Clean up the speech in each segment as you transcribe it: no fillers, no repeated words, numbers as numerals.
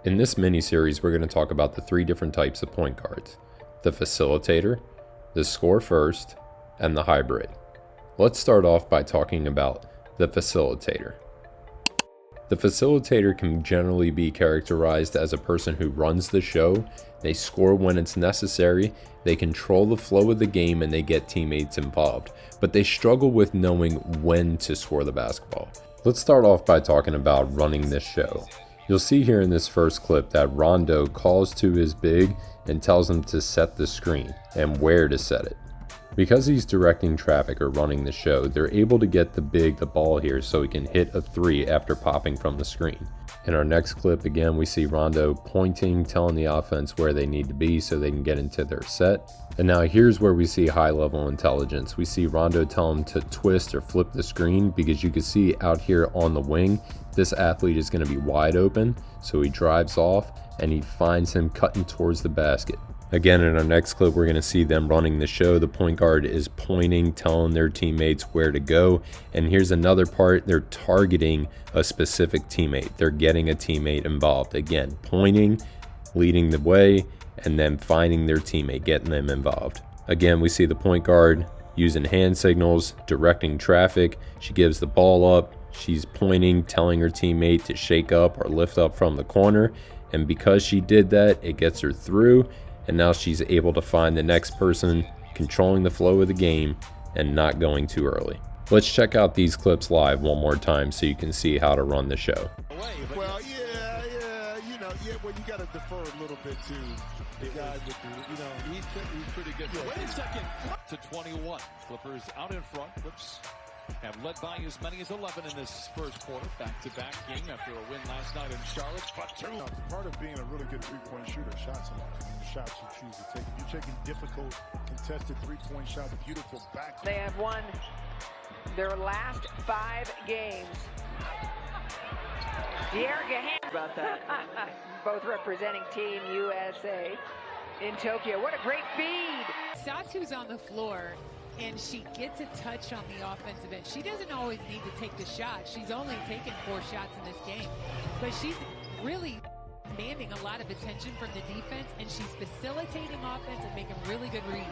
In this mini-series, we're going to talk about the three different types of point guards: the facilitator, the score first, and the hybrid. Let's start off by talking about the facilitator. The facilitator can generally be characterized as a person who runs the show. They score when it's necessary, they control the flow of the game, and they get teammates involved, but they struggle with knowing when to score the basketball. Let's start off by talking about running this show. You'll see here in this first clip that Rondo calls to his big and tells him to set the screen and where to set it. Because he's directing traffic or running the show, they're able to get the big the ball here so he can hit a three after popping from the screen. In our next clip, again, we see Rondo pointing, telling the offense where they need to be so they can get into their set. And now here's where we see high level intelligence. We see Rondo tell him to twist or flip the screen because you can see out here on the wing, this athlete is going to be wide open. So he drives off and he finds him cutting towards the basket. Again, in our next clip, we're going to see them running the show. The point guard is pointing, telling their teammates where to go. And here's another part. They're targeting a specific teammate. They're getting a teammate involved. Again, pointing, leading the way, and then finding their teammate, getting them involved. Again, we see the point guard using hand signals, directing traffic. She gives the ball up. She's pointing, telling her teammate to shake up or lift up from the corner. And because she did that, it gets her through. And now she's able to find the next person, controlling the flow of the game and not going too early. Let's check out these clips live one more time so you can see how to run the show. Well, you got to defer a little bit to the guy with the, he's pretty good. Wait a second. To 21. Clippers out in front. Clips have led by as many as 11 in this first quarter. Back-to-back game after a win last night in Charlotte. But two. Part of being a really good three-point shooter, shots the shots you choose to take. If you're taking difficult, contested three-point shots, beautiful back. They have won their last 5 games. About that. Both representing Team USA in Tokyo. What a great feed. Satu's on the floor, and she gets a touch on the offensive end. She doesn't always need to take the shot. She's only taken 4 shots in this game, but she's really commanding a lot of attention from the defense, and she's facilitating offense and making really good reads.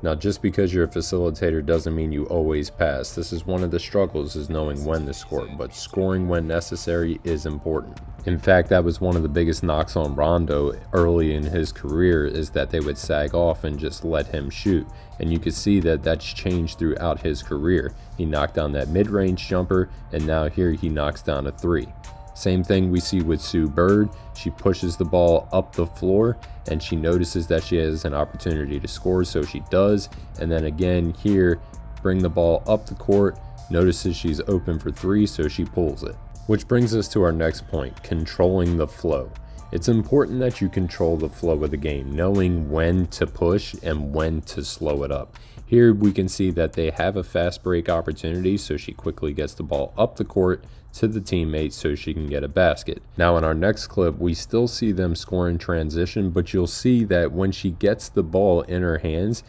Now, just because you're a facilitator doesn't mean you always pass. This is one of the struggles, is knowing when to score, but scoring when necessary is important. In fact, that was one of the biggest knocks on Rondo early in his career, is that they would sag off and just let him shoot. And you could see that that's changed throughout his career. He knocked down that mid-range jumper, and now here he knocks down a three. Same thing we see with Sue Bird. She pushes the ball up the floor and she notices that she has an opportunity to score, so she does. And then again here, bring the ball up the court, notices she's open for three, so she pulls it. Which brings us to our next point, controlling the flow. It's important that you control the flow of the game, knowing when to push and when to slow it up. Here we can see that they have a fast break opportunity, so she quickly gets the ball up the court to the teammate so she can get a basket. Now in our next clip, we still see them score in transition, but you'll see that when she gets the ball in her hands,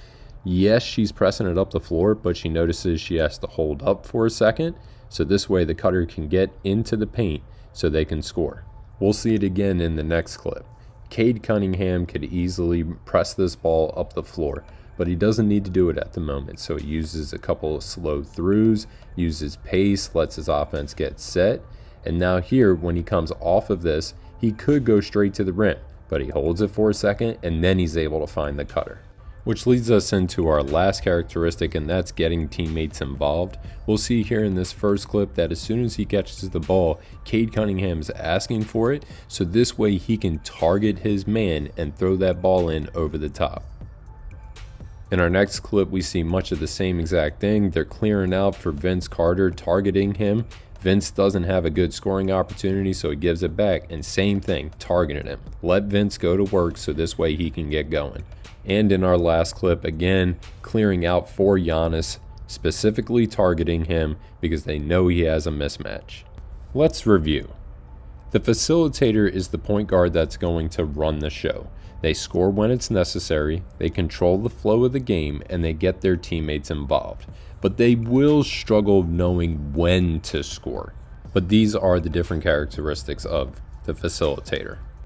yes, she's pressing it up the floor, but she notices she has to hold up for a second, so this way the cutter can get into the paint so they can score. We'll see it again in the next clip. Cade Cunningham could easily press this ball up the floor, but he doesn't need to do it at the moment, so he uses a couple of slow throughs, uses pace, lets his offense get set, and now here, when he comes off of this, he could go straight to the rim, but he holds it for a second, and then he's able to find the cutter. Which leads us into our last characteristic, and that's getting teammates involved. We'll see here in this first clip that as soon as he catches the ball, Cade Cunningham is asking for it, so this way he can target his man and throw that ball in over the top. In our next clip, we see much of the same exact thing. They're clearing out for Vince Carter, targeting him. Vince doesn't have a good scoring opportunity, so he gives it back, and same thing, targeting him. Let Vince go to work so this way he can get going. And in our last clip, again, clearing out for Giannis, specifically targeting him because they know he has a mismatch. Let's review. The facilitator is the point guard that's going to run the show. They score when it's necessary, they control the flow of the game, and they get their teammates involved. But they will struggle knowing when to score. But these are the different characteristics of the facilitator.